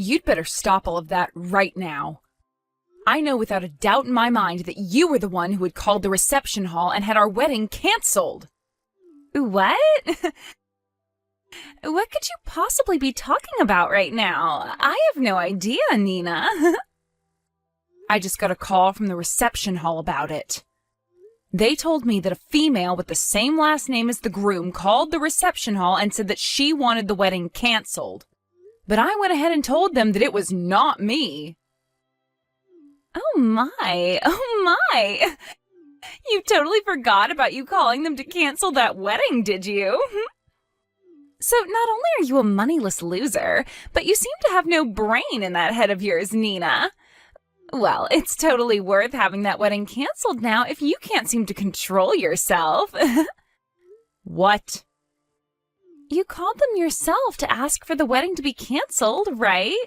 You'd better stop all of that right now. I know without a doubt in my mind that you were the one who had called the reception hall and had our wedding canceled. What? What could you possibly be talking about right now? I have no idea, Nina. I just got a call from the reception hall about it. They told me that a female with the same last name as the groom called the reception hall and said that she wanted the wedding canceled. But I went ahead and told them that it was not me. Oh my. You totally forgot about you calling them to cancel that wedding, did you? So not only are you a moneyless loser, but you seem to have no brain in that head of yours, Nina. Well, it's totally worth having that wedding canceled now if you can't seem to control yourself. What? You called them yourself to ask for the wedding to be canceled, right?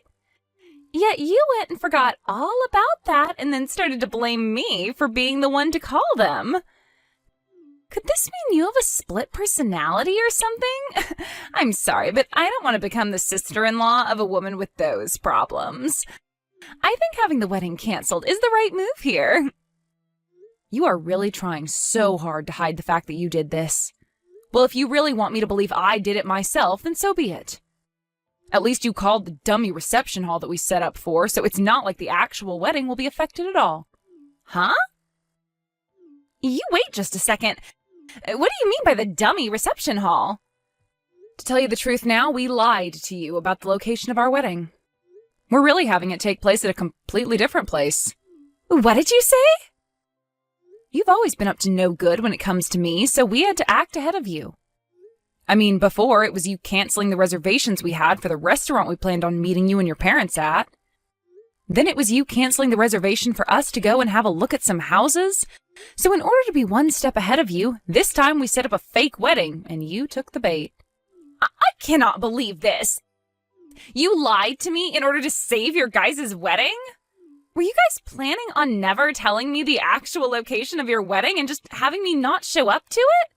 Yet you went and forgot all about that and then started to blame me for being the one to call them. Could this mean you have a split personality or something? I'm sorry, but I don't want to become the sister-in-law of a woman with those problems. I think having the wedding canceled is the right move here. You are really trying so hard to hide the fact that you did this. Well, if you really want me to believe I did it myself, then so be it. At least you called the dummy reception hall that we set up for, so it's not like the actual wedding will be affected at all. Huh? You wait just a second. What do you mean by the dummy reception hall? To tell you the truth now, we lied to you about the location of our wedding. We're really having it take place at a completely different place. What did you say? You've always been up to no good when it comes to me, so we had to act ahead of you. I mean, before, it was you canceling the reservations we had for the restaurant we planned on meeting you and your parents at. Then it was you canceling the reservation for us to go and have a look at some houses. So in order to be one step ahead of you, this time we set up a fake wedding, and you took the bait. I cannot believe this. You lied to me in order to save your guys' wedding? Were you guys planning on never telling me the actual location of your wedding and just having me not show up to it?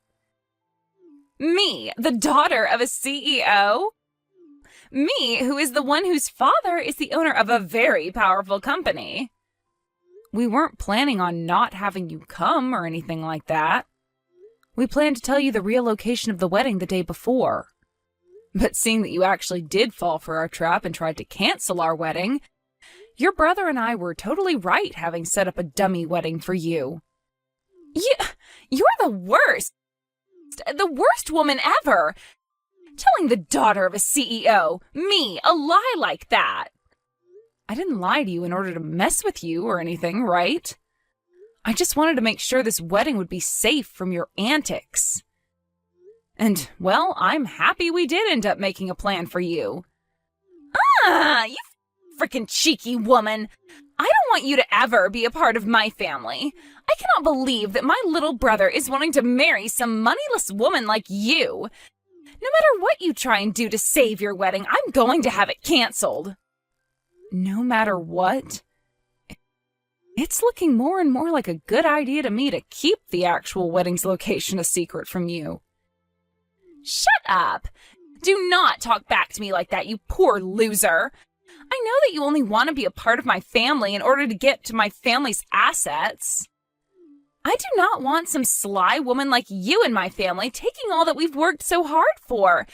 Me, the daughter of a CEO? Me, who is the one whose father is the owner of a very powerful company. We weren't planning on not having you come or anything like that. We planned to tell you the real location of the wedding the day before. But seeing that you actually did fall for our trap and tried to cancel our wedding, your brother and I were totally right having set up a dummy wedding for you. You're the worst. The worst woman ever. Telling the daughter of a CEO, me, a lie like that. I didn't lie to you in order to mess with you or anything, right? I just wanted to make sure this wedding would be safe from your antics. And, well, I'm happy we did end up making a plan for you. You frickin' cheeky woman. I don't want you to ever be a part of my family. I cannot believe that my little brother is wanting to marry some moneyless woman like you. No matter what you try and do to save your wedding, I'm going to have it canceled. No matter what? It's looking more and more like a good idea to me to keep the actual wedding's location a secret from you. Shut up! Do not talk back to me like that, you poor loser. I know that you only want to be a part of my family in order to get to my family's assets. I do not want some sly woman like you in my family taking all that we've worked so hard for.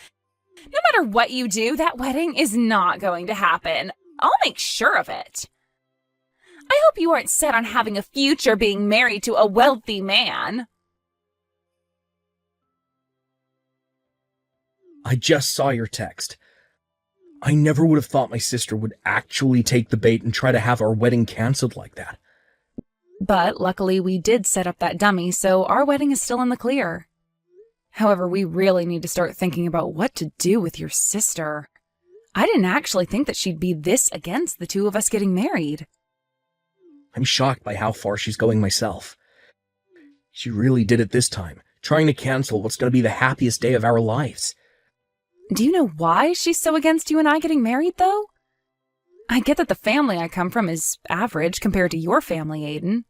No matter what you do, that wedding is not going to happen. I'll make sure of it. I hope you aren't set on having a future being married to a wealthy man. I just saw your text. I never would have thought my sister would actually take the bait and try to have our wedding canceled like that. But luckily we did set up that dummy, so our wedding is still in the clear. However, we really need to start thinking about what to do with your sister. I didn't actually think that she'd be this against the two of us getting married. I'm shocked by how far she's going myself. She really did it this time, trying to cancel what's going to be the happiest day of our lives. Do you know why she's so against you and I getting married, though? I get that the family I come from is average compared to your family, Aiden.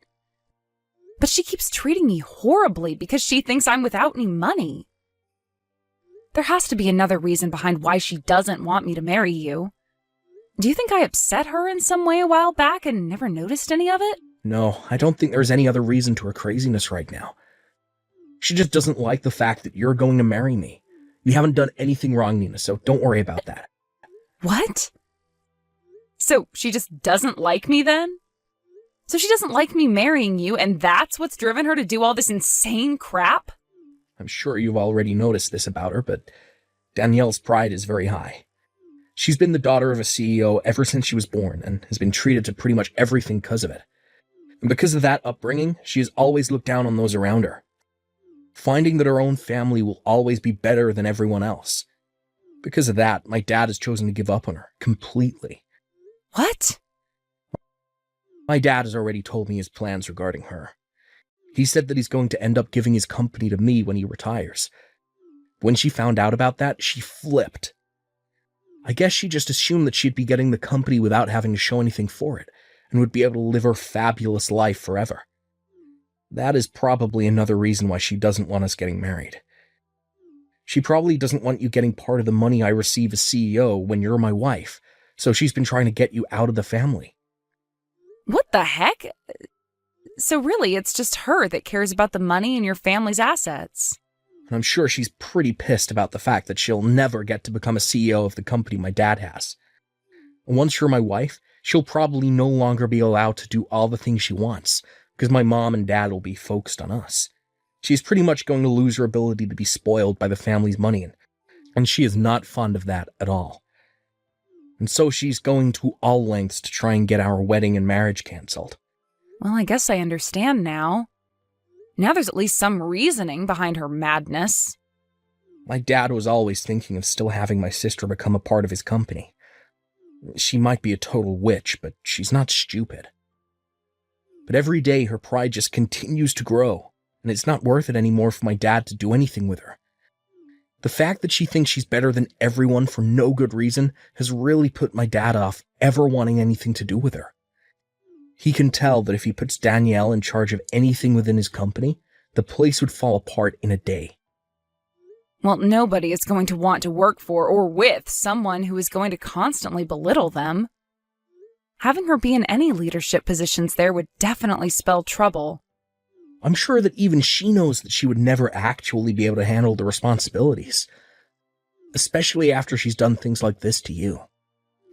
But she keeps treating me horribly because she thinks I'm without any money. There has to be another reason behind why she doesn't want me to marry you. Do you think I upset her in some way a while back and never noticed any of it? No, I don't think there's any other reason to her craziness right now. She just doesn't like the fact that you're going to marry me. You haven't done anything wrong, Nina, so don't worry about that. What? So she just doesn't like me then? So she doesn't like me marrying you, and that's what's driven her to do all this insane crap? I'm sure you've already noticed this about her, but Danielle's pride is very high. She's been the daughter of a CEO ever since she was born and has been treated to pretty much everything because of it. And because of that upbringing, she has always looked down on those around her, finding that her own family will always be better than everyone else. Because of that, my dad has chosen to give up on her completely. What? My dad has already told me his plans regarding her. He said that he's going to end up giving his company to me when he retires. When she found out about that, she flipped. I guess she just assumed that she'd be getting the company without having to show anything for it, and would be able to live her fabulous life forever. That is probably another reason why she doesn't want us getting married. She probably doesn't want you getting part of the money I receive as CEO when you're my wife, so she's been trying to get you out of the family. What the heck? So really, it's just her that cares about the money and your family's assets. And I'm sure she's pretty pissed about the fact that she'll never get to become a CEO of the company my dad has. And once you're my wife, she'll probably no longer be allowed to do all the things she wants, because my mom and dad will be focused on us. She's pretty much going to lose her ability to be spoiled by the family's money, and she is not fond of that at all. And so she's going to all lengths to try and get our wedding and marriage cancelled. Well, I guess I understand now. Now there's at least some reasoning behind her madness. My dad was always thinking of still having my sister become a part of his company. She might be a total witch, but she's not stupid. But every day her pride just continues to grow, and it's not worth it anymore for my dad to do anything with her. The fact that she thinks she's better than everyone for no good reason has really put my dad off ever wanting anything to do with her. He can tell that if he puts Danielle in charge of anything within his company, the place would fall apart in a day. Well, nobody is going to want to work for or with someone who is going to constantly belittle them. Having her be in any leadership positions there would definitely spell trouble. I'm sure that even she knows that she would never actually be able to handle the responsibilities. Especially after she's done things like this to you.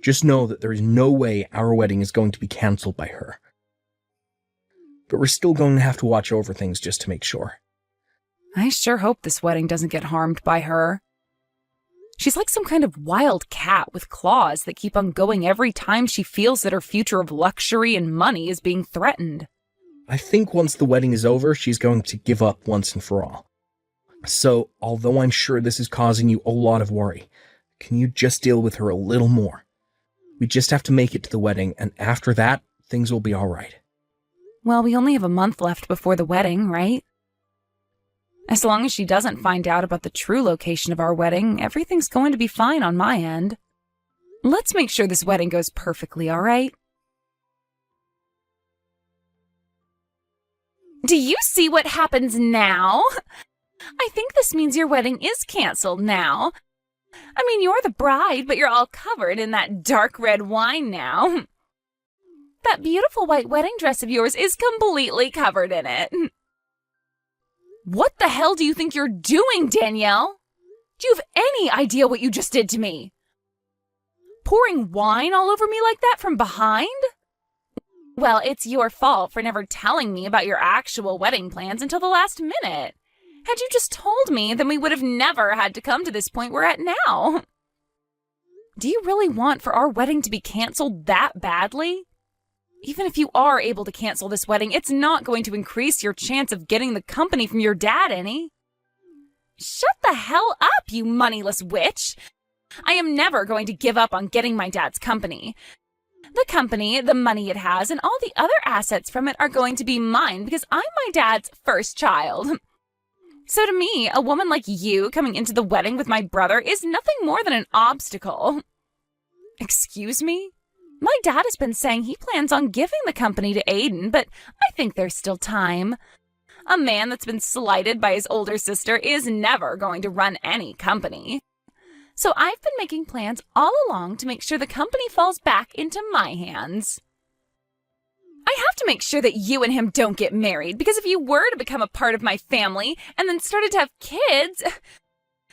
Just know that there is no way our wedding is going to be cancelled by her. But we're still going to have to watch over things just to make sure. I sure hope this wedding doesn't get harmed by her. She's like some kind of wild cat with claws that keep on going every time she feels that her future of luxury and money is being threatened. I think once the wedding is over, she's going to give up once and for all. So, although I'm sure this is causing you a lot of worry, can you just deal with her a little more? We just have to make it to the wedding, and after that, things will be all right. Well, we only have a month left before the wedding, right? As long as she doesn't find out about the true location of our wedding, everything's going to be fine on my end. Let's make sure this wedding goes perfectly, all right? Do you see what happens now? I think this means your wedding is canceled now. I mean, you're the bride, but you're all covered in that dark red wine now. That beautiful white wedding dress of yours is completely covered in it. What the hell do you think you're doing, Danielle? Do you have any idea what you just did to me? Pouring wine all over me like that from behind? Well, it's your fault for never telling me about your actual wedding plans until the last minute. Had you just told me, then we would have never had to come to this point we're at now. Do you really want for our wedding to be canceled that badly? Even if you are able to cancel this wedding, it's not going to increase your chance of getting the company from your dad any. Shut the hell up, you moneyless witch. I am never going to give up on getting my dad's company. The company, the money it has, and all the other assets from it are going to be mine because I'm my dad's first child. So to me, a woman like you coming into the wedding with my brother is nothing more than an obstacle. Excuse me? My dad has been saying he plans on giving the company to Aiden, but I think there's still time. A man that's been slighted by his older sister is never going to run any company. So I've been making plans all along to make sure the company falls back into my hands. I have to make sure that you and him don't get married, because if you were to become a part of my family and then started to have kids,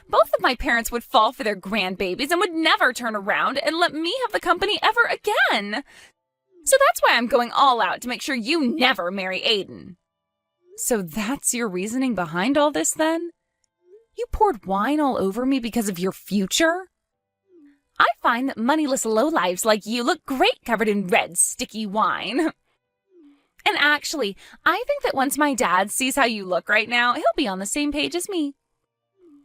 both of my parents would fall for their grandbabies and would never turn around and let me have the company ever again. So that's why I'm going all out to make sure you never marry Aiden. So that's your reasoning behind all this, then? You poured wine all over me because of your future? I find that moneyless lowlives like you look great covered in red, sticky wine. And actually, I think that once my dad sees how you look right now, he'll be on the same page as me.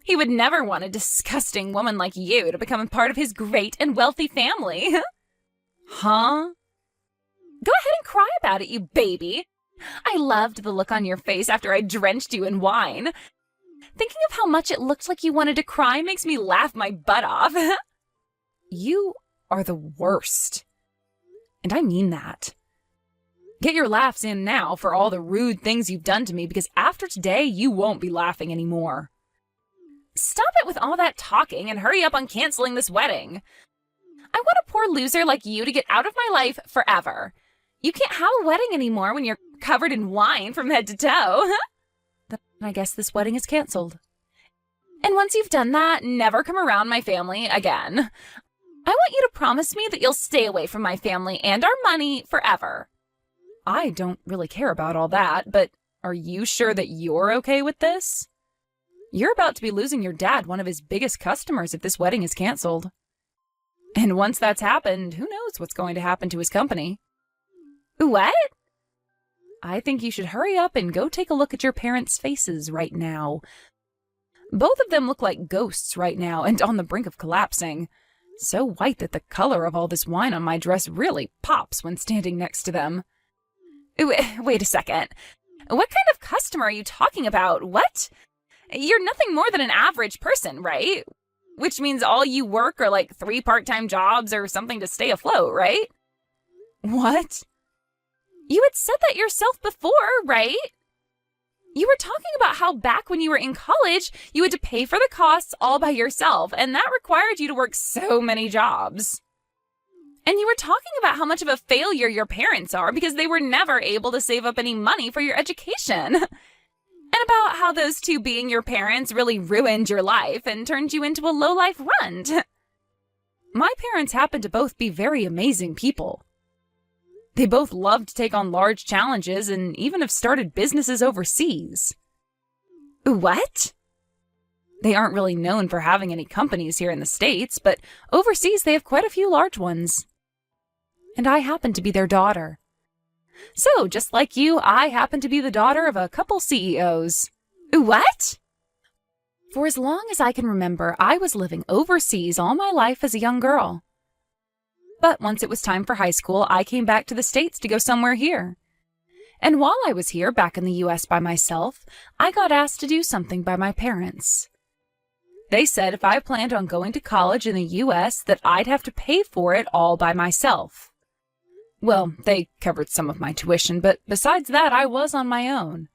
He would never want a disgusting woman like you to become a part of his great and wealthy family. Huh? Go ahead and cry about it, you baby. I loved the look on your face after I drenched you in wine. Thinking of how much it looked like you wanted to cry makes me laugh my butt off. You are the worst. And I mean that. Get your laughs in now for all the rude things you've done to me, because after today, you won't be laughing anymore. Stop it with all that talking and hurry up on canceling this wedding. I want a poor loser like you to get out of my life forever. You can't have a wedding anymore when you're covered in wine from head to toe. Then I guess this wedding is canceled. And once you've done that, never come around my family again. I want you to promise me that you'll stay away from my family and our money forever. I don't really care about all that, but are you sure that you're okay with this? You're about to be losing your dad, one of his biggest customers, if this wedding is canceled. And once that's happened, who knows what's going to happen to his company? What? I think you should hurry up and go take a look at your parents' faces right now. Both of them look like ghosts right now and on the brink of collapsing. So white that the color of all this wine on my dress really pops when standing next to them. Wait a second. What kind of customer are you talking about? What? You're nothing more than an average person, right? Which means all you work are like 3 part-time jobs or something to stay afloat, right? What? You had said that yourself before, right? You were talking about how back when you were in college, you had to pay for the costs all by yourself, and that required you to work so many jobs. And you were talking about how much of a failure your parents are because they were never able to save up any money for your education. And about how those two being your parents really ruined your life and turned you into a low-life runt. My parents happen to both be very amazing people. They both love to take on large challenges and even have started businesses overseas. What? They aren't really known for having any companies here in the States, but overseas they have quite a few large ones. And I happen to be their daughter. So, just like you, I happen to be the daughter of a couple CEOs. What? For as long as I can remember, I was living overseas all my life as a young girl. But once it was time for high school, I came back to the States to go somewhere here. And while I was here, back in the US by myself, I got asked to do something by my parents. They said if I planned on going to college in the US, that I'd have to pay for it all by myself. Well, they covered some of my tuition, but besides that, I was on my own.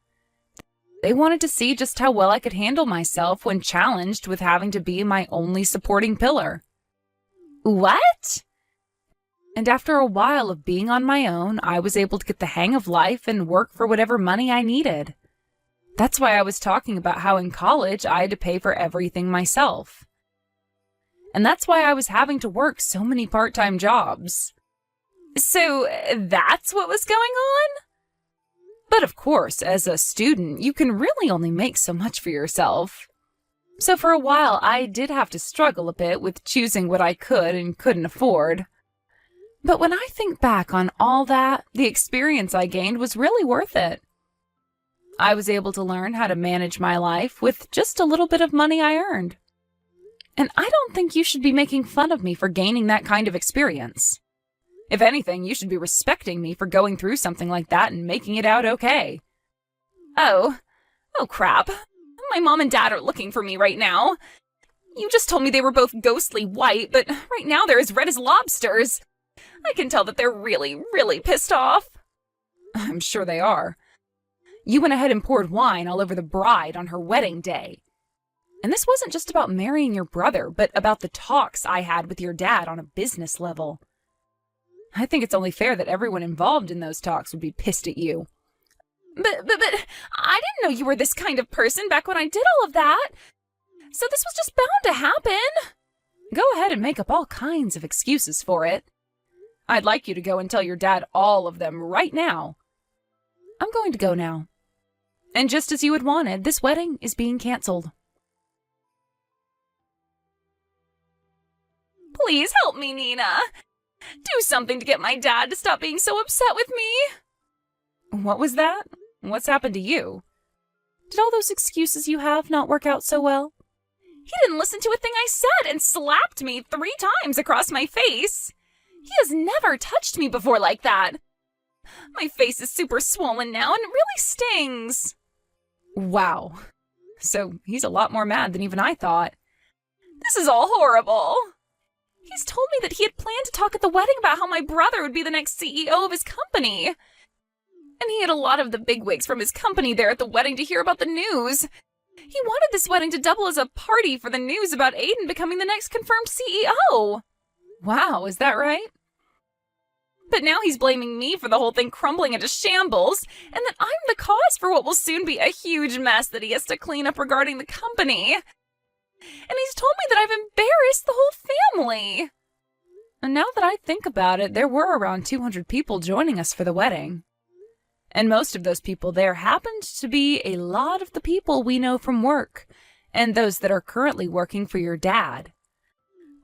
They wanted to see just how well I could handle myself when challenged with having to be my only supporting pillar. What? And after a while of being on my own, I was able to get the hang of life and work for whatever money I needed. That's why I was talking about how in college I had to pay for everything myself. And that's why I was having to work so many part-time jobs. So that's what was going on? But of course, as a student, you can really only make so much for yourself. So for a while, I did have to struggle a bit with choosing what I could and couldn't afford. But when I think back on all that, the experience I gained was really worth it. I was able to learn how to manage my life with just a little bit of money I earned. And I don't think you should be making fun of me for gaining that kind of experience. If anything, you should be respecting me for going through something like that and making it out okay. Oh crap. My mom and dad are looking for me right now. You just told me they were both ghostly white, but right now they're as red as lobsters. I can tell that they're really, really pissed off. I'm sure they are. You went ahead and poured wine all over the bride on her wedding day. And this wasn't just about marrying your brother, but about the talks I had with your dad on a business level. I think it's only fair that everyone involved in those talks would be pissed at you. But I didn't know you were this kind of person back when I did all of that. So this was just bound to happen. Go ahead and make up all kinds of excuses for it. I'd like you to go and tell your dad all of them right now. I'm going to go now. And just as you had wanted, this wedding is being canceled. Please help me, Nina. Do something to get my dad to stop being so upset with me. What was that? What's happened to you? Did all those excuses you have not work out so well? He didn't listen to a thing I said and slapped me 3 times across my face. He has never touched me before like that. My face is super swollen now and it really stings. Wow. So he's a lot more mad than even I thought. This is all horrible. He's told me that he had planned to talk at the wedding about how my brother would be the next CEO of his company. And he had a lot of the bigwigs from his company there at the wedding to hear about the news. He wanted this wedding to double as a party for the news about Aiden becoming the next confirmed CEO. Wow, is that right? But now he's blaming me for the whole thing crumbling into shambles, and that I'm the cause for what will soon be a huge mess that he has to clean up regarding the company. And he's told me that I've embarrassed the whole family. And now that I think about it, there were around 200 people joining us for the wedding. And most of those people there happened to be a lot of the people we know from work, and those that are currently working for your dad.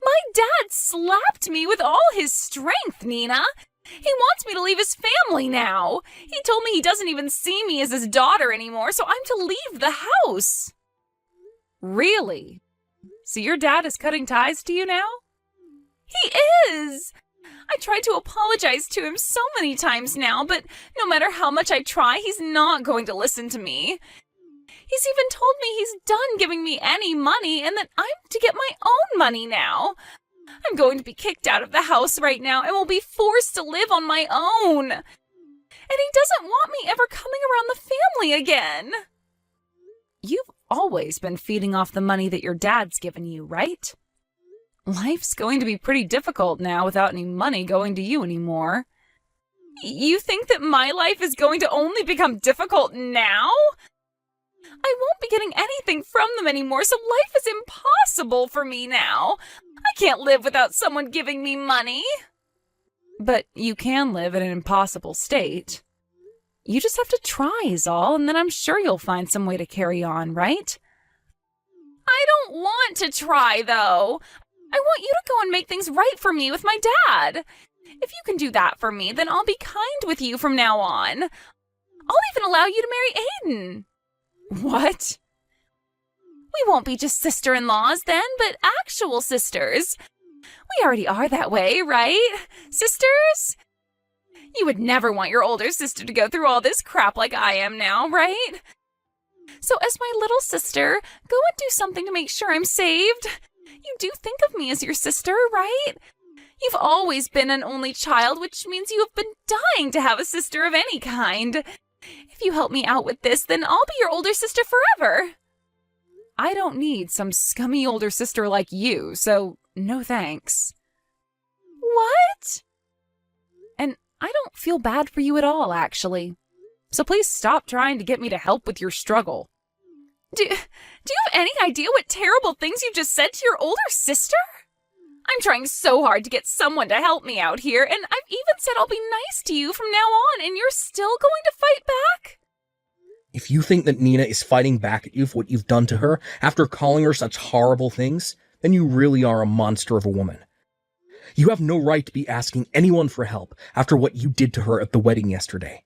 My dad slapped me with all his strength, Nina. He wants me to leave his family now. He told me he doesn't even see me as his daughter anymore, so I'm to leave the house. Really? So your dad is cutting ties to you now? He is! I tried to apologize to him so many times now, but no matter how much I try, he's not going to listen to me. He's even told me he's done giving me any money and that I'm to get my own money now. I'm going to be kicked out of the house right now and will be forced to live on my own. And he doesn't want me ever coming around the family again. You've always been feeding off the money that your dad's given you, right? Life's going to be pretty difficult now without any money going to you anymore. You think that my life is going to only become difficult now? I won't be getting anything from them anymore, so life is impossible for me now. I can't live without someone giving me money. But you can live in an impossible state. You just have to try is all, and then I'm sure you'll find some way to carry on, right? I don't want to try, though. I want you to go and make things right for me with my dad. If you can do that for me, then I'll be kind with you from now on. I'll even allow you to marry Aiden. What? We won't be just sister-in-laws then, but actual sisters. We already are that way, right? Sisters? You would never want your older sister to go through all this crap like I am now, right? So as my little sister, go and do something to make sure I'm saved. You do think of me as your sister, right? You've always been an only child, which means you have been dying to have a sister of any kind. If you help me out with this, then I'll be your older sister forever. I don't need some scummy older sister like you, so no thanks. What? And I don't feel bad for you at all, actually. So please stop trying to get me to help with your struggle. Do you have any idea what terrible things you just said to your older sister? I'm trying so hard to get someone to help me out here, and I've even said I'll be nice to you from now on, and you're still going to fight back? If you think that Nina is fighting back at you for what you've done to her after calling her such horrible things, then you really are a monster of a woman. You have no right to be asking anyone for help after what you did to her at the wedding yesterday.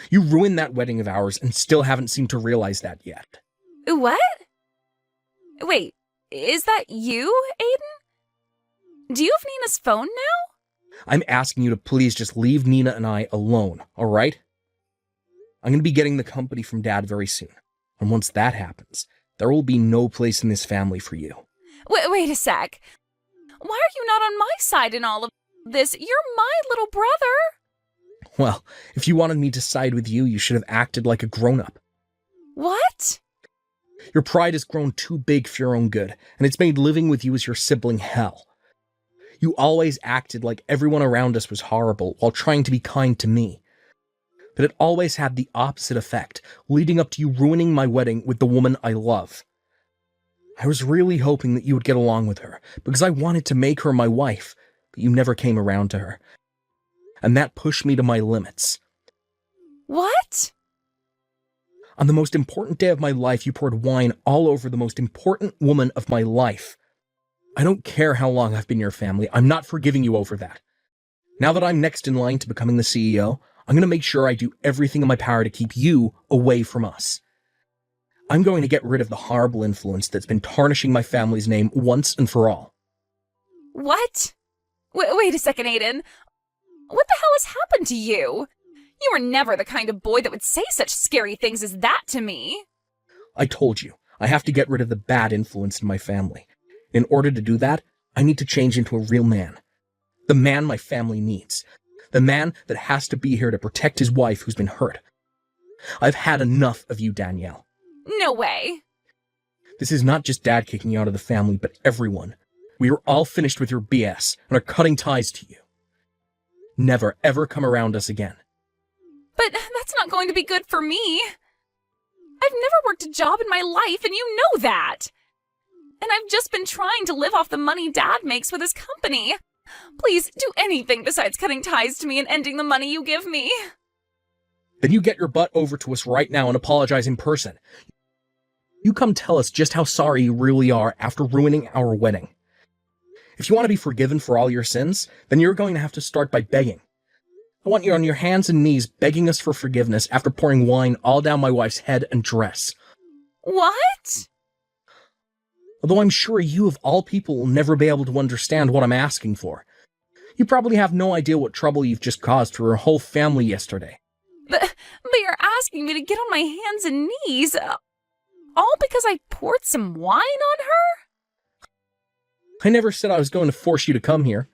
You ruined that wedding of ours and still haven't seemed to realize that yet. What? Wait, is that you, Aiden? Do you have Nina's phone now? I'm asking you to please just leave Nina and I alone, all right? I'm going to be getting the company from Dad very soon. And once that happens, there will be no place in this family for you. Wait a sec. Why are you not on my side in all of this? You're my little brother. Well, if you wanted me to side with you, you should have acted like a grown-up. What? Your pride has grown too big for your own good, and it's made living with you as your sibling hell. You always acted like everyone around us was horrible while trying to be kind to me. But it always had the opposite effect, leading up to you ruining my wedding with the woman I love. I was really hoping that you would get along with her, because I wanted to make her my wife, but you never came around to her. And that pushed me to my limits. What? On the most important day of my life, you poured wine all over the most important woman of my life. I don't care how long I've been your family. I'm not forgiving you over that. Now that I'm next in line to becoming the CEO, I'm going to make sure I do everything in my power to keep you away from us. I'm going to get rid of the horrible influence that's been tarnishing my family's name once and for all. What? Wait a second, Aiden. What the hell has happened to you? You were never the kind of boy that would say such scary things as that to me. I told you, I have to get rid of the bad influence in my family. In order to do that, I need to change into a real man. The man my family needs. The man that has to be here to protect his wife who's been hurt. I've had enough of you, Danielle. No way. This is not just Dad kicking you out of the family, but everyone. We are all finished with your BS and are cutting ties to you. Never, ever come around us again. But that's not going to be good for me. I've never worked a job in my life, and you know that. And I've just been trying to live off the money Dad makes with his company. Please do anything besides cutting ties to me and ending the money you give me. Then you get your butt over to us right now and apologize in person. You come tell us just how sorry you really are after ruining our wedding. If you want to be forgiven for all your sins, then you're going to have to start by begging. I want you on your hands and knees begging us for forgiveness after pouring wine all down my wife's head and dress. What? Although I'm sure you of all people will never be able to understand what I'm asking for. You probably have no idea what trouble you've just caused for her whole family yesterday. But you're asking me to get on my hands and knees, all because I poured some wine on her? I never said I was going to force you to come here.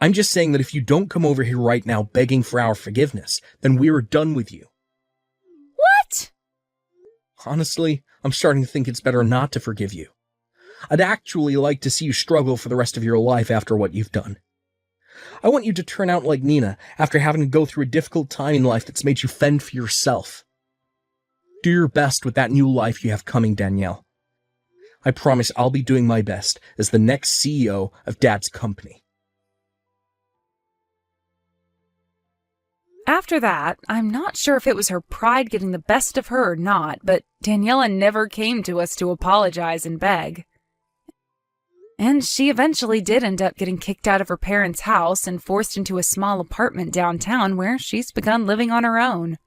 I'm just saying that if you don't come over here right now begging for our forgiveness, then we're done with you. What? Honestly, I'm starting to think it's better not to forgive you. I'd actually like to see you struggle for the rest of your life after what you've done. I want you to turn out like Nina after having to go through a difficult time in life that's made you fend for yourself. Do your best with that new life you have coming, Danielle. I promise I'll be doing my best as the next CEO of Dad's company. After that, I'm not sure if it was her pride getting the best of her or not, but Daniela never came to us to apologize and beg. And she eventually did end up getting kicked out of her parents' house and forced into a small apartment downtown where she's begun living on her own.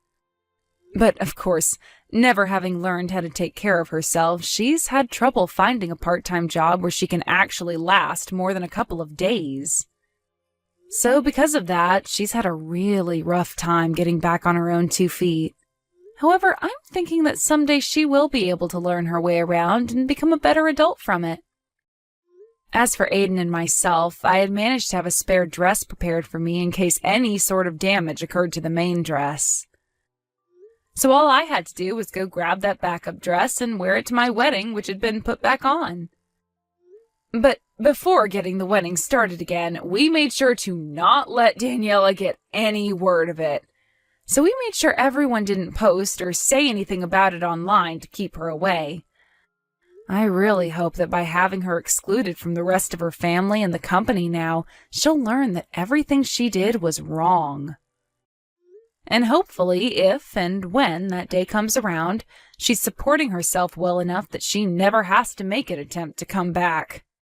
But, of course, never having learned how to take care of herself, she's had trouble finding a part-time job where she can actually last more than a couple of days. So because of that, she's had a really rough time getting back on her own 2 feet. However, I'm thinking that someday she will be able to learn her way around and become a better adult from it. As for Aiden and myself, I had managed to have a spare dress prepared for me in case any sort of damage occurred to the main dress. So all I had to do was go grab that backup dress and wear it to my wedding, which had been put back on. But before getting the wedding started again, we made sure to not let Daniela get any word of it. So we made sure everyone didn't post or say anything about it online to keep her away. I really hope that by having her excluded from the rest of her family and the company now, she'll learn that everything she did was wrong. And hopefully, if and when that day comes around, she's supporting herself well enough that she never has to make an attempt to come back.